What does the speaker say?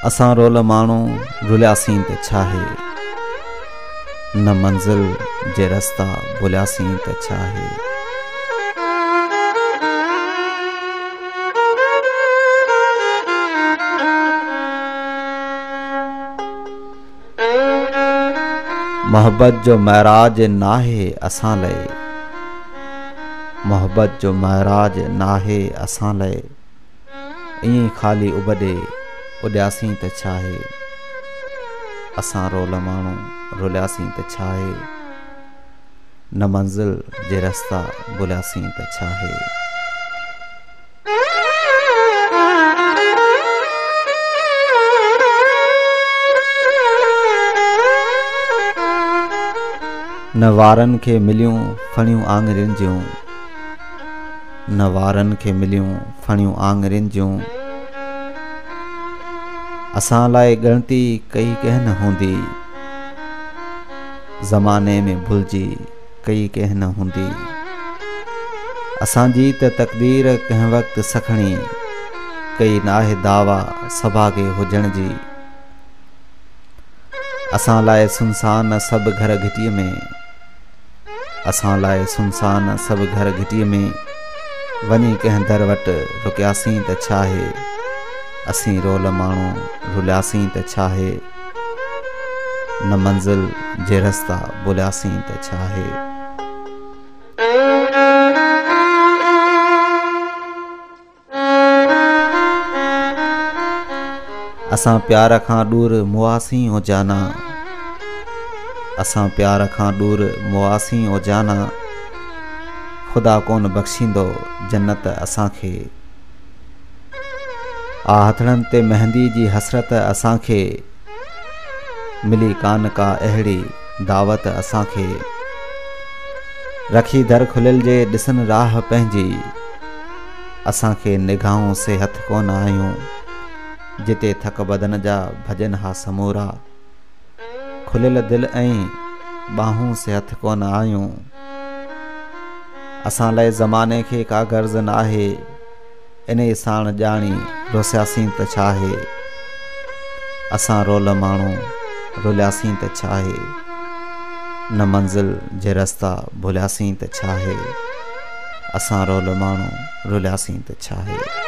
असां रोल माण्हू रुलियासीं त छा आहे, न मंज़िल जे रस्ता भुलियासीं त छा आहे। मोहब्बत जो महराज नाहे असां लाइ, मोहब्बत जो महराज नाहे असां लाइ, ईअं ख़ाली उबॾे उॾियासीं त छा आहे। असां रोल माण्हू रुलियासीं त छा आहे, न मंज़िल जे रस्ता भुलियासीं त छा आहे। न वारनि खे मिलियूं फणियूं आङिरियुनि जूं, न वारनि खे मिलियूं फणियूं आङिरियुनि जूं, असां लाइ ॻणती कई कंहिं न हूंदी, ज़माने में भुलिजी कई कंहिं न हूंदी। असांजी त तक़दीर कंहिं वक़्तु सखणी, कई नाहे दावा सभागे हुजण जी। असां लाइ सुनसान सभु घर घिटीअ में, असां लाइ सुनसान सभु घर घिटीअ में, वञी कंहिं दर वटि रुकियासीं त छा आहे। असीं रोल माण्हू रुलियासीं त छा आहे, न मंज़िल जे रस्ता भुलियासीं त छा आहे। असां प्यार खां दूर मुआसीं हो जाना, असां प्यार खां दूर मुआसीं हो जाना, ख़ुदा कोन बख़्शींदो जन्नत असांखे। आहथड़नि ते मेहंदी जी हसरत असांखे, मिली कान का अहिड़ी दावत असांखे। रखी दर खुलियल जे ॾिसनि राह पंहिंजी, असांखे निगाहूं से हथ कोन आयूं, जिते थक बदन जा भॼन हा समूरा। खुलियल दिलि ऐं ॿाहूं से हथ कोन आयूं, असां लाइ ज़माने खे का गर्ज़ न आहे, इन साण ॼाणी रोसियासीं त छा आहे। असां रोल माण्हू रुलियासीं त छा आहे, न मंज़िल जे रस्ता भुलियासीं त छा आहे। असां रोल माण्हू रुलियासीं त छा आहे।